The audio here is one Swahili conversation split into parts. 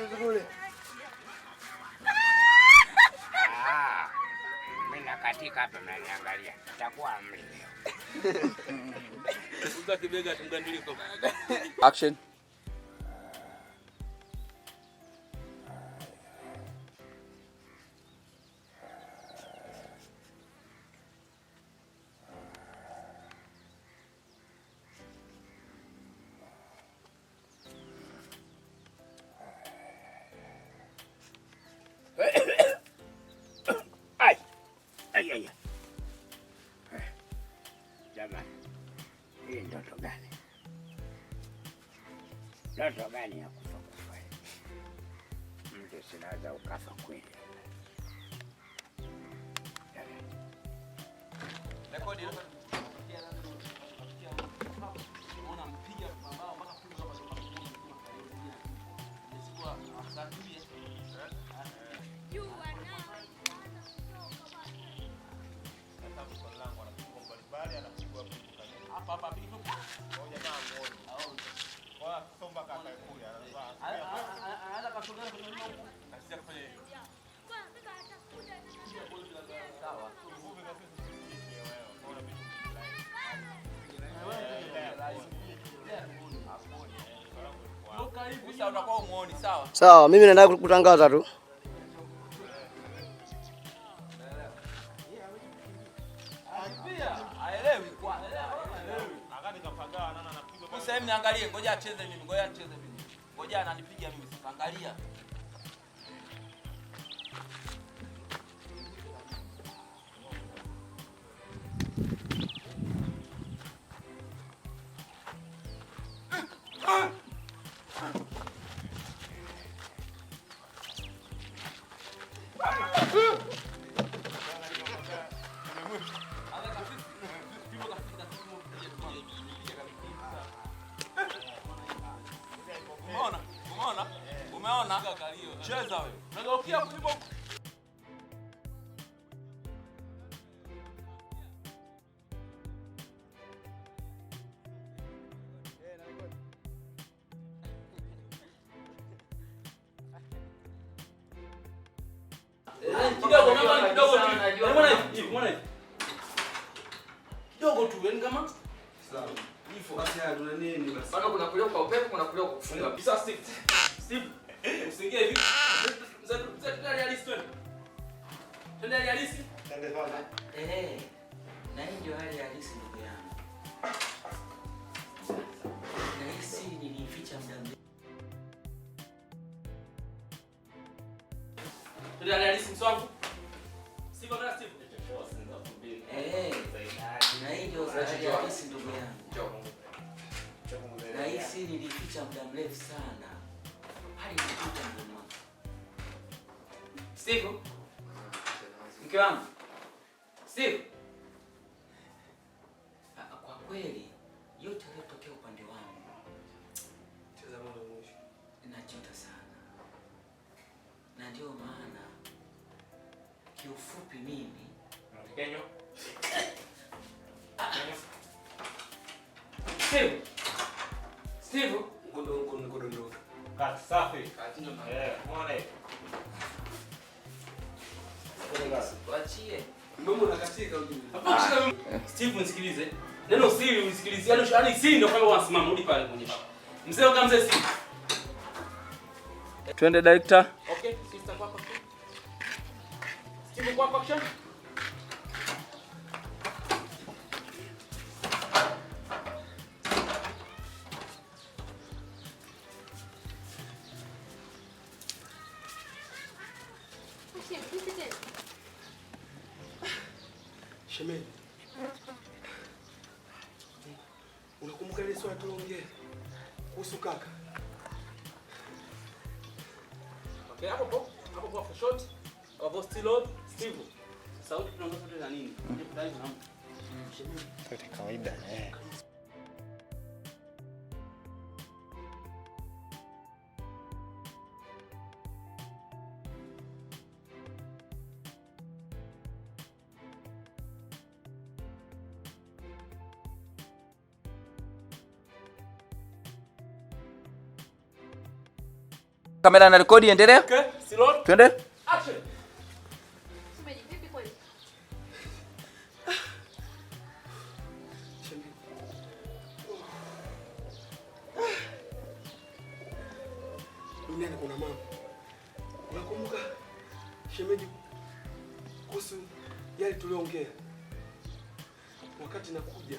kule. Mimi nakatika hapa mnaniangalia. Itakuwa amri leo. Uza kibega tumgandiliko. Action. Ay. Jamani. Hii ndoto gani? Ndoto gani ya kufa? Mtu sinaweza ukafa kweli. Rekodi. Sawa, mimi naenda kutangaza tu. Sasa niangalie, ngoja acheze mimi, ngoja ananipiga mimi, sasa angalia. Umeona? Cheza wewe. Unageukia kulipo. Kidogo mama, kidogo tu. Umeona hivi? Kidogo tu, yani kama sawa. Hivyo basi tuna nini basi? Bado kuna kulia kwa upepo, kuna kulia kwa kufunga. Sasa Steve. Usiingie hivi. Twende realist twende. Twende realist. Twende bwana. Na hii ndio hali halisi ndugu yangu. Na hii si nilificha muda mrefu. Twende realist mswangu. Steve bwana Steve. Na hii ndio hali halisi ndugu yangu. Na hii si nilificha muda mrefu sana. Hali ilikuja ndio mwanzo. Steve. Mke wangu. Steve. Kwa kweli yote yaliyotokea upande wangu. Cheza mambo mwisho. Najuta sana. Na ndio maana kiufupi mimi Kenyo. Steve. Ngondo. Kati safi. Muone. Waachie. Mbona unakatika ujue? Steve nisikilize. Neno siri unisikilize. Yaani siri ndio kama wasimama rudi pale kuonyesha. Mzee kama mzee Steve. Twende director. Okay, sister kwako. Steve kwako action. Shemeji. Unakumbuka ile swali tuliongea kuhusu kaka? Okay, hapo for short. Hapo still on Steve. Sauti tunaongea sote na nini? Sote kawaida. kamera na rekodi, endelea. Okay, silot. Twende. Action. Shemeji, vipi kweli? Duniani kuna mambo. Unakumbuka shemeji kuhusu yale tuliongea wakati nakuja?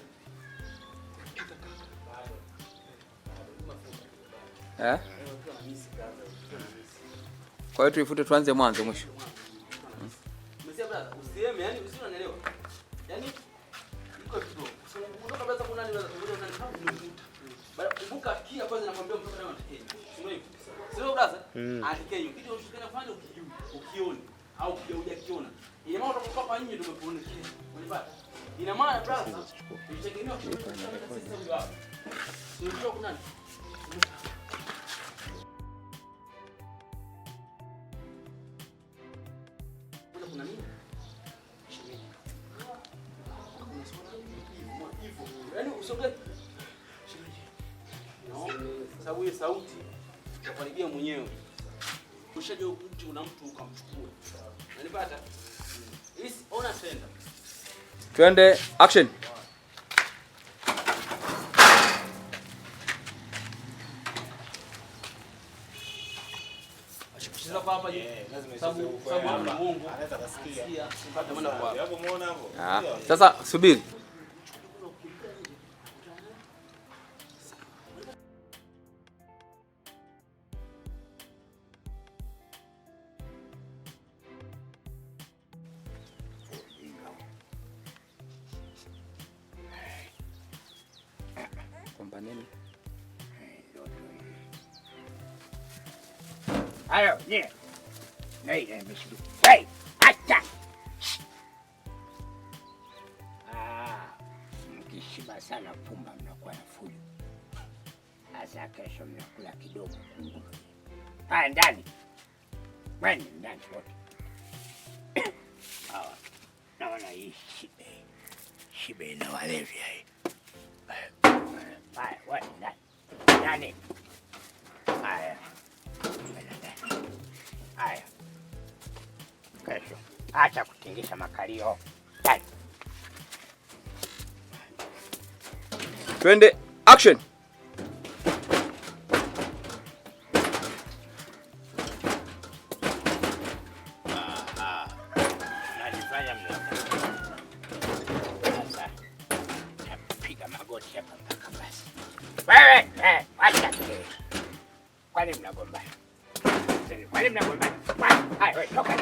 Eh? Kwa hiyo tuifute, tuanze mwanzo mwisho. Mzee brother, usieme, yani unanielewa. Yani iko kidogo. Kutoka brother kuna nani brother, ngoja unani hapo nimevuta. Bado kumbuka kia kwanza nakwambia mtoto nani atakeni. Sio hivyo. Sio brother? Atakeni. Kitu unachokana kufanya ukione au hujakiona. Ina maana utakuwa hapa nje ndio umeponekea. Unanipata? Ina maana brother, nitegemea kwa sisi huyu hapa. Sio kuna nani? Kuna nini? Shemeji. Kuna swala hivyo. Yaani usogee. Shemeji. No. Sababu hiyo sauti itakaribia mwenyewe. Ushajua mtu una mtu ukamchukua. Unanipata? Hii ona tenda. Twende, action. Sasa kwa hapa sababu hapa Mungu anaweza kusikia. Mpaka mwana kwa hapo muone hapo. Sasa subiri. Kwamba nini? Ayo, nie. Nei, mshidu. Hey, acha. Mkishiba sana pumba mnakuwa na fujo. Sasa kesho mnakula kidogo kunguru. Haya ndani. Wewe ndani wote. Naona hii shibe na walevya hii. Haya, wewe ndani. Ndani. Haya. Haya. Kesho. Acha kutingisha makalio. Ndani. Twende, action. Najifanya mnaka. Sasa. Piga magoti hapa mpaka basi. Wewe, acha kile. Kwani mnagombana? Kwani mnagombana? Hai, wewe toka.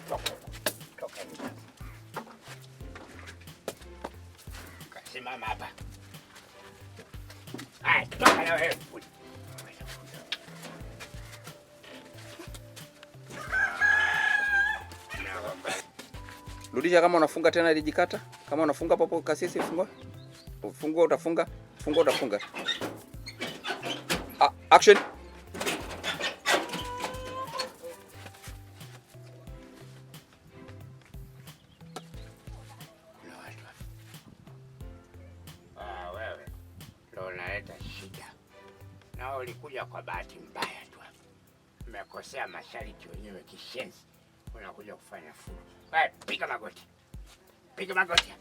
Toka. Kasimama hapa. Hai, toka na wewe. Rudisha kama unafunga tena ilijikata. Kama unafunga popo kasisi fungua. Fungua utafunga. Fungua utafunga. Action. Wewe ndio unaleta shida. Na ulikuja kwa bahati mbaya tu. Umekosea masharti wenyewe kishenzi. Unakuja kufanya fujo. Wewe piga magoti. Piga magoti.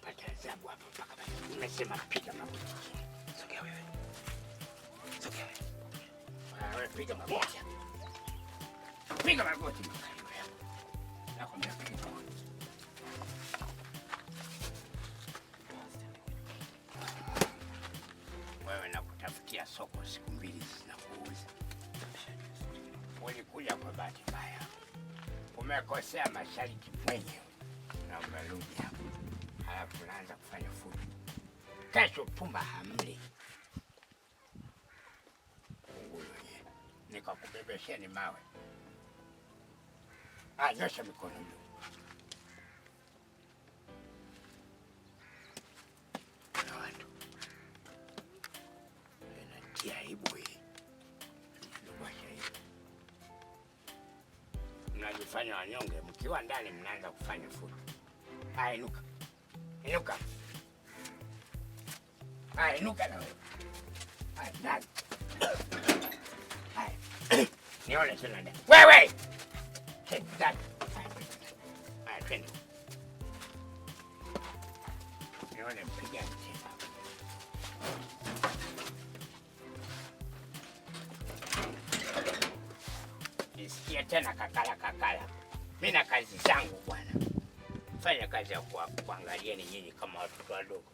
Pata adhabu hapo mpaka basi. Nimesema piga magoti. Sogea wewe. Sogea wewe. Wewe piga magoti. Piga magoti mpaka wewe. Nakwambia piga magoti. Wewe nakutafutia soko siku mbili zinakuuza. Ulikuja kwa bahati mbaya. Umekosea masharti mwenyewe. Na umerudi hapo. Halafu unaanza kufanya fujo. Kesho pumba hamli. Nikakubebesheni mawe. Nyosha mikono juu. Na watu. Inatia aibu hii. Ndugasha hii. Mnajifanya wanyonge, mkiwa ndani mnaanza kufanya fujo. Inuka. Inuka. Inuka na wewe. Ndani. Nione tena ndani. Wewe! Ndani. Haya, twende. Nione mpiga tena. Nisikie tena kakala. Mimi na kazi zangu bwana. Fanya kazi ya kuangalieni nyinyi kama watoto wadogo.